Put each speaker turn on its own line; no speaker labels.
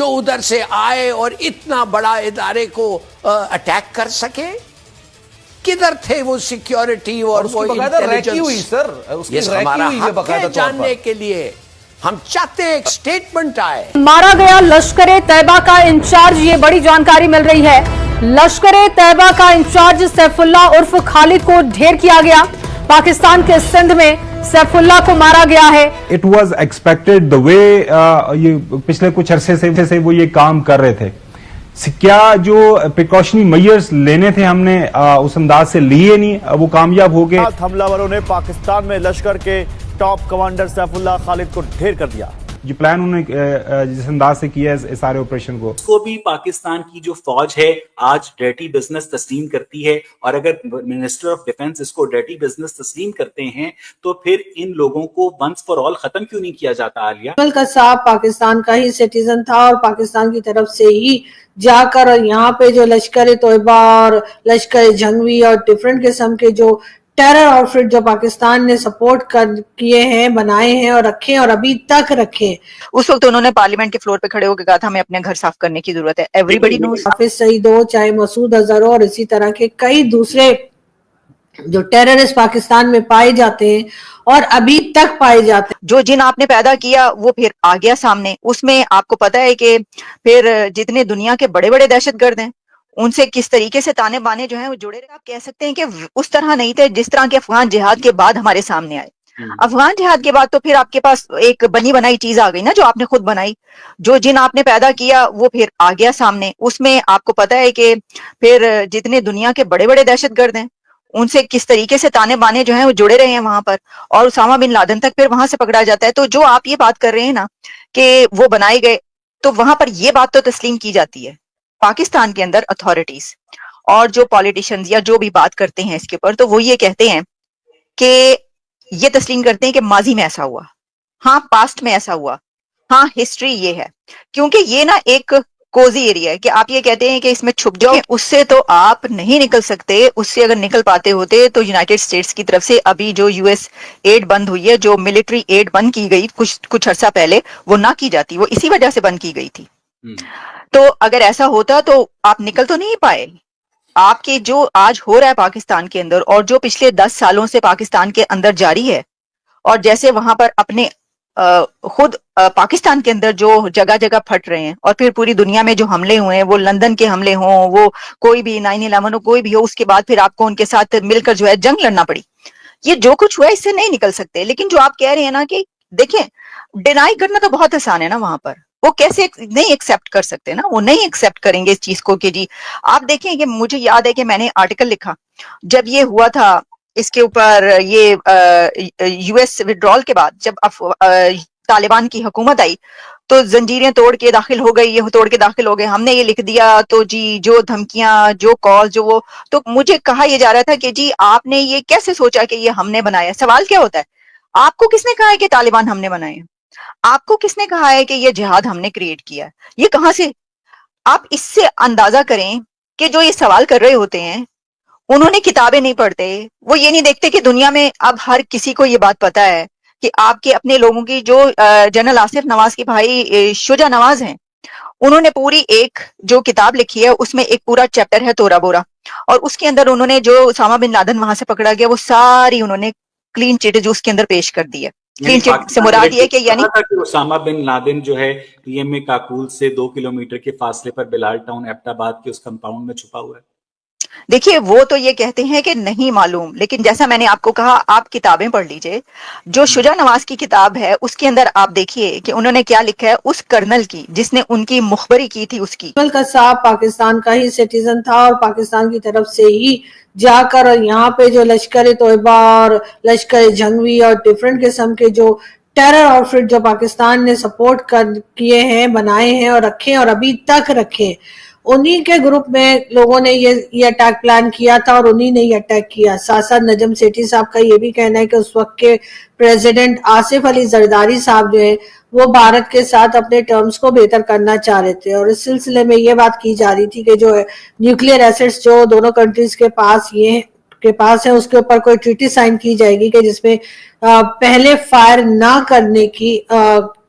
جو ادھر سے آئے اور اتنا بڑا ادارے کو اٹیک کر سکے؟ کدھر تھے وہ سیکیورٹی اور وہ انٹیلیجنس؟ یہ ہمارا حق ہے جاننے کے لیے. ہم چاہتے ہیں ایک سٹیٹمنٹ آئے.
مارا گیا لشکر طیبہ کا انچارج، یہ بڑی جانکاری مل رہی ہے. لشکر طیبہ کا انچارج سیف اللہ عرف خالد کو ڈھیر کیا گیا. پاکستان کے سندھ میں سیف اللہ کو مارا گیا ہے.
اٹ واز ایکسپیکٹڈ دا وے یہ پچھلے کچھ عرصے سے وہ یہ کام کر رہے تھے. کیا جو پریکاشنری میئرز لینے تھے ہم نے اس انداز سے لیے نہیں، وہ کامیاب ہو گئے.
حملہ وروں نے پاکستان میں لشکر کے ٹاپ کمانڈر سیف اللہ خالد کو ڈھیر کر دیا.
جو پلان انہوں نے جس انداز سے کیا ہے سارے آپریشن کو
بھی پاکستان کی جو فوج ہے آج ڈرٹی بزنس تسلیم کرتی ہے، اور اگر منسٹر آف ڈیفنس اس کو ڈرٹی بزنس تسلیم کرتے ہیں تو پھر ان لوگوں کو ونس فار آل ختم کیوں نہیں کیا جاتا؟ عالیہ
قصاب پاکستان کا ہی سٹیزن تھا اور پاکستان کی طرف سے ہی جا کر یہاں پہ جو لشکر طیبہ اور لشکر جنگوی اور ڈیفرنٹ قسم کے جو ٹیرر آؤٹ فٹ جو پاکستان نے سپورٹ کیے ہیں، بنائے ہیں اور رکھے اور ابھی تک رکھے.
اس وقت انہوں نے پارلیمنٹ کے فلور پہ کھڑے ہو کے کہا تھا ہمیں اپنے گھر صاف کرنے کی ضرورت ہے. ایوریبڈی نوز.
حافظ سعید ہو، چاہے مسعود اظہر ہو، اور اسی طرح کے کئی دوسرے جو ٹیررسٹ پاکستان میں پائے جاتے ہیں اور ابھی تک پائے جاتے ہیں.
جو جن آپ نے پیدا کیا وہ پھر آ گیا سامنے. اس میں آپ کو پتا ہے کہ پھر جتنے دنیا کے بڑے بڑے دہشت گرد ہیں ان سے کس طریقے سے تانے بانے جو ہیں وہ جڑے رہے. آپ کہہ سکتے ہیں کہ اس طرح نہیں تھے جس طرح کے افغان جہاد کے بعد ہمارے سامنے آئے. افغان جہاد کے بعد تو پھر آپ کے پاس ایک بنی بنائی چیز آ گئی نا، جو آپ نے خود بنائی. جو جن آپ نے پیدا کیا وہ پھر آ گیا سامنے. اس میں آپ کو پتا ہے کہ پھر جتنے دنیا کے بڑے بڑے دہشت گرد ہیں ان سے کس طریقے سے تانے بانے جو ہیں وہ جڑے رہے ہیں وہاں پر، اور اسامہ بن لادن تک پھر وہاں سے پکڑا جاتا ہے. تو جو آپ یہ بات کر رہے ہیں نا کہ وہ بنائے گئے، تو وہاں پر یہ بات تو تسلیم کی جاتی ہے پاکستان کے اندر اتھارٹیز اور جو پالیٹیشنز یا جو بھی بات کرتے ہیں اس کے اوپر، تو وہ یہ کہتے ہیں کہ یہ تسلیم کرتے ہیں کہ ماضی میں ایسا ہوا، ہاں پاسٹ میں ایسا ہوا، ہاں ہسٹری یہ ہے. کیونکہ یہ نا ایک کوزی ایریا ہے کہ آپ یہ کہتے ہیں کہ اس میں چھپ جاؤ، اس سے تو آپ نہیں نکل سکتے. اس سے اگر نکل پاتے ہوتے تو یونائٹڈ اسٹیٹس کی طرف سے ابھی جو یو ایس ایڈ بند ہوئی ہے، جو ملٹری ایڈ بند کی گئی کچھ عرصہ پہلے، وہ نہ کی جاتی. وہ اسی وجہ سے بند کی گئی تھی. تو اگر ایسا ہوتا تو آپ نکل تو نہیں پائے. آپ کے جو آج ہو رہا ہے پاکستان کے اندر اور جو پچھلے 10 سالوں سے پاکستان کے اندر جاری ہے، اور جیسے وہاں پر اپنے خود پاکستان کے اندر جو جگہ جگہ پھٹ رہے ہیں، اور پھر پوری دنیا میں جو حملے ہوئے ہیں، وہ لندن کے حملے ہوں، وہ کوئی بھی 9/11 ہو، کوئی بھی ہو، اس کے بعد پھر آپ کو ان کے ساتھ مل کر جو ہے جنگ لڑنا پڑی. یہ جو کچھ ہوا ہے اس سے نہیں نکل سکتے. لیکن جو آپ کہہ رہے ہیں نا کہ دیکھیں ڈینائی کرنا تو بہت آسان ہے نا، وہاں پر وہ کیسے نہیں ایکسپٹ کر سکتے نا، وہ نہیں ایکسپٹ کریں گے اس چیز کو کہ جی آپ دیکھیں کہ مجھے یاد ہے کہ میں نے آرٹیکل لکھا جب یہ ہوا تھا اس کے اوپر، یہ یو ایس وڈرال کے بعد جب طالبان کی حکومت آئی تو زنجیریں توڑ کے داخل ہو گئی، یہ توڑ کے داخل ہو گئے. ہم نے یہ لکھ دیا تو جی جو دھمکیاں، جو کال، جو وہ، تو مجھے کہا یہ جا رہا تھا کہ جی آپ نے یہ کیسے سوچا کہ یہ ہم نے بنایا. سوال کیا ہوتا ہے، آپ کو کس نے کہا ہے کہ طالبان ہم نے بنائے ہیں؟ آپ کو کس نے کہا ہے کہ یہ جہاد ہم نے کریٹ کیا ہے؟ یہ کہاں سے؟ آپ اس سے اندازہ کریں کہ جو یہ سوال کر رہے ہوتے ہیں انہوں نے کتابیں نہیں پڑھتے، وہ یہ نہیں دیکھتے کہ دنیا میں اب ہر کسی کو یہ بات پتا ہے کہ آپ کے اپنے لوگوں کی جو جنرل آصف نواز کے بھائی شجاع نواز ہیں، انہوں نے پوری ایک جو کتاب لکھی ہے اس میں ایک پورا چیپٹر ہے تورا بورا، اور اس کے اندر انہوں نے جو اسامہ بن لادن وہاں سے پکڑا گیا وہ ساری انہوں نے کلین چٹ جو اس کے اندر پیش کر دی ہے. کلین چٹ سے مراد یہ کہ یعنی
اسامہ بن لادن جو ہے پی ایم اے کاکول سے 2 کلومیٹر کے فاصلے پر بلال ٹاؤن ایبٹ آباد کے اس کمپاؤنڈ میں چھپا ہوا ہے.
دیکھیے وہ تو یہ کہتے ہیں کہ نہیں معلوم، لیکن جیسا میں نے آپ کو کہا آپ کتابیں پڑھ لیجئے. جو شجاع نواز کی کتاب ہے اس کے اندر آپ دیکھیے کہ انہوں نے کیا لکھا ہے اس کرنل کی جس نے ان کی مخبری کی تھی اس کی.
قصاب پاکستان کا ہی سٹیزن تھا اور پاکستان کی طرف سے ہی جا کر یہاں پہ جو لشکر طیبہ اور لشکر جنگوی اور ڈیفرنٹ قسم کے جو ٹیرر آؤٹ فٹ جو پاکستان نے سپورٹ کیے ہیں، بنائے ہیں اور رکھے اور ابھی تک رکھے، انہی کے گروپ میں لوگوں نے یہ اٹیک پلان کیا تھا اور انہی نے یہ اٹیک کیا. ساتھ ساتھ نجم سیٹھی صاحب کا یہ بھی کہنا ہے کہ اس وقت کے پریزیڈنٹ آصف علی زرداری صاحب جو ہیں وہ بھارت کے ساتھ اپنے ٹرمز کو بہتر کرنا چاہ رہے تھے، اور اس سلسلے میں یہ بات کی جا رہی تھی کہ جو نیوکلیئر ایسٹس جو دونوں کنٹریز کے پاس ہے اس کے اوپر کوئی ٹریٹی سائن کی جائے گی کہ جس میں پہلے فائر نہ کرنے کی